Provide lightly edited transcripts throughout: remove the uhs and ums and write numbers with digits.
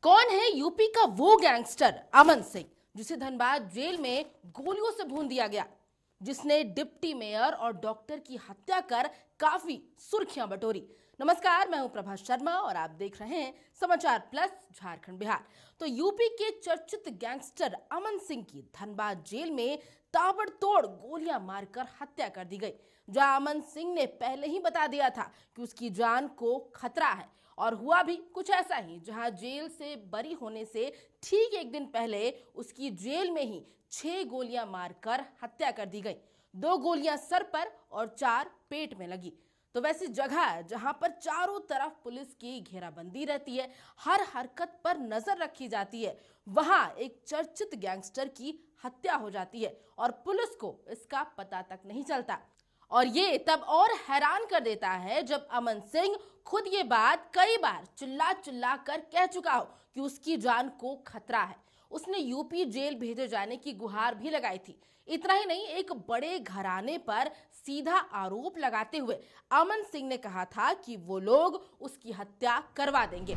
कौन है यूपी का वो गैंगस्टर अमन सिंह जिसे धनबाद जेल में गोलियों से भून दिया गया, जिसने डिप्टी मेयर और डॉक्टर की हत्या कर काफी सुर्खियां बटोरी। नमस्कार, मैं हूं प्रभा शर्मा और आप देख रहे हैं समाचार प्लस झारखंड बिहार। तो यूपी के चर्चित गैंगस्टर अमन सिंह की धनबाद जेल में ताबड़तोड़ गोलियां मारकर हत्या कर दी गई, जहां अमन सिंह ने पहले ही बता दिया था कि उसकी जान को खतरा है। और हुआ भी कुछ ऐसा ही, जहां जेल से बरी होने से ठीक एक दिन पहले उसकी जेल में ही 6 गोलियां मारकर हत्या कर दी गई। 2 गोलियां सर पर और 4 पेट में लगी। तो वैसी जगह है जहां पर चारों तरफ पुलिस की घेराबंदी रहती है, हर हरकत पर नजर रखी जाती है, वहां एक चर्चित गैंगस्टर की हत्या हो जाती है और पुलिस को इसका पता तक नहीं चलता। और ये तब और हैरान कर देता है जब अमन सिंह खुद ये बात कई बार चिल्ला चिल्ला कर कह चुका हो कि उसकी जान को खतरा है। उसने यूपी जेल भेजे जाने की गुहार भी लगाई थी। इतना ही नहीं, एक बड़े घराने पर सीधा आरोप लगाते हुए अमन सिंह ने कहा था कि वो लोग उसकी हत्या करवा देंगे।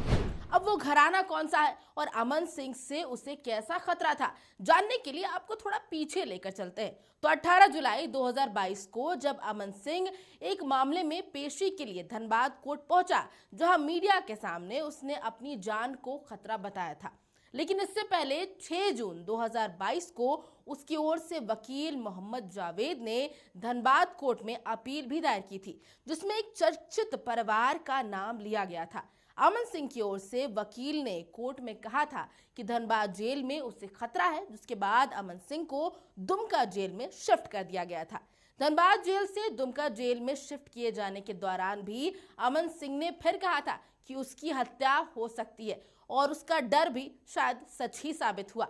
अब वो घराना कौन सा है और अमन सिंह से उसे कैसा खतरा था, जानने के लिए आपको थोड़ा पीछे लेकर चलते हैं। तो 18 जुलाई 2022 को जब अमन सिंह एक मामले में पेशी के लिए धनबाद कोर्ट पहुंचा, जहां मीडिया के सामने उसने अपनी जान को खतरा बताया था। लेकिन इससे पहले 6 जून 2022 को उसकी ओर से वकील मोहम्मद जावेद ने धनबाद कोर्ट में अपील भी दायर की थी, जिसमें एक चर्चित परिवार का नाम लिया गया था। अमन सिंह की ओर से वकील ने कोर्ट में कहा था कि धनबाद जेल में उसे खतरा है, जिसके बाद अमन सिंह को दुमका जेल में शिफ्ट कर दिया गया था। धनबाद जेल से दुमका जेल में शिफ्ट किए जाने के दौरान भी अमन सिंह ने फिर कहा था कि उसकी हत्या हो सकती है और उसका डर भी शायद सच ही साबित हुआ।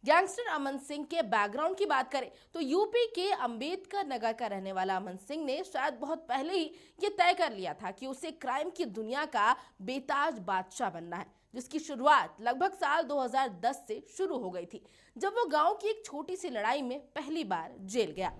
गैंगस्टर अमन सिंह के बैकग्राउंड की बात करें तो यूपी के अंबेडकर नगर का रहने वाला अमन सिंह ने शायद बहुत पहले ही ये तय कर लिया था कि उसे क्राइम की दुनिया का बेताज बादशाह बनना है, जिसकी शुरुआत लगभग साल 2010 से शुरू हो गई थी, जब वो गांव की एक छोटी सी लड़ाई में पहली बार जेल गया।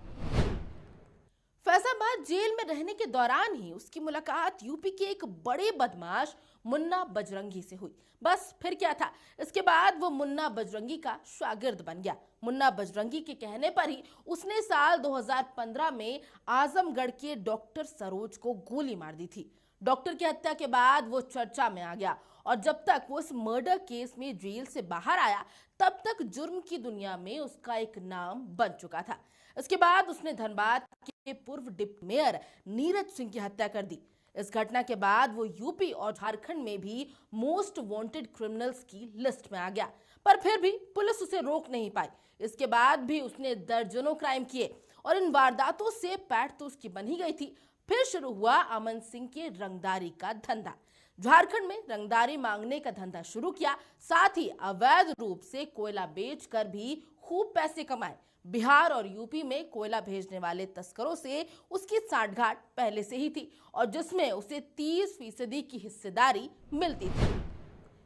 फैजाबाद जेल में रहने के दौरान ही उसकी मुलाकात यूपी के एक बड़े बदमाश मुन्ना बजरंगी से हुई। बस फिर क्या था, इसके बाद वो मुन्ना बजरंगी का शागिर्द बन गया। मुन्ना बजरंगी के कहने पर ही उसने साल 2015 में आजमगढ़ के डॉक्टर सरोज को गोली मार दी थी। डॉक्टर की हत्या के बाद वो चर्चा में आ गया और जब तक वो इस मर्डर केस में जेल से बाहर आया, तब तक जुर्म की दुनिया में उसका एक नाम बन चुका था। इसके बाद उसने धनबाद के पूर्व डिप्टी मेयर नीरज सिंह की हत्या कर दी। इस घटना के बाद वो यूपी और झारखंड में भी मोस्ट वांटेड क्रिमिनल्स की लिस्ट में आ गया, पर फिर भी पुलिस उसे रोक नहीं पाई। इसके बाद भी उसने दर्जनों क्राइम किए और इन वारदातों से पैठ तो उसकी बन ही गई थी। फिर शुरू हुआ अमन सिंह के रंगदारी का धंधा। झारखंड में रंगदारी मांगने का धंधा शुरू किया, साथ ही अवैध रूप से कोयला बेचकर भी खूब पैसे कमाए। बिहार और यूपी में कोयला भेजने वाले तस्करों से उसकी सांठगांठ पहले से ही थी और जिसमें उसे 30% की हिस्सेदारी मिलती थी।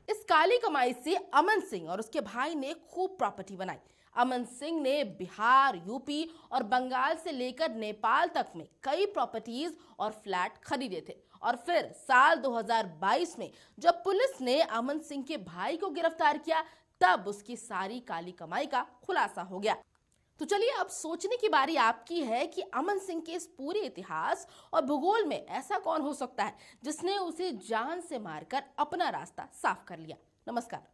इस काली कमाई से अमन सिंह और उसके भाई ने खूब प्रॉपर्टी बनाई। अमन सिंह ने बिहार, यूपी और बंगाल से लेकर नेपाल तक में कई प्रॉपर्टीज और फ्लैट खरीदे थे। और फिर साल 2022 में जब पुलिस ने अमन सिंह के भाई को गिरफ्तार किया, तब उसकी सारी काली कमाई का खुलासा हो गया। तो चलिए, अब सोचने की बारी आपकी है कि अमन सिंह के इस पूरे इतिहास और भूगोल में ऐसा कौन हो सकता है जिसने उसे जान से मारकर अपना रास्ता साफ कर लिया। नमस्कार।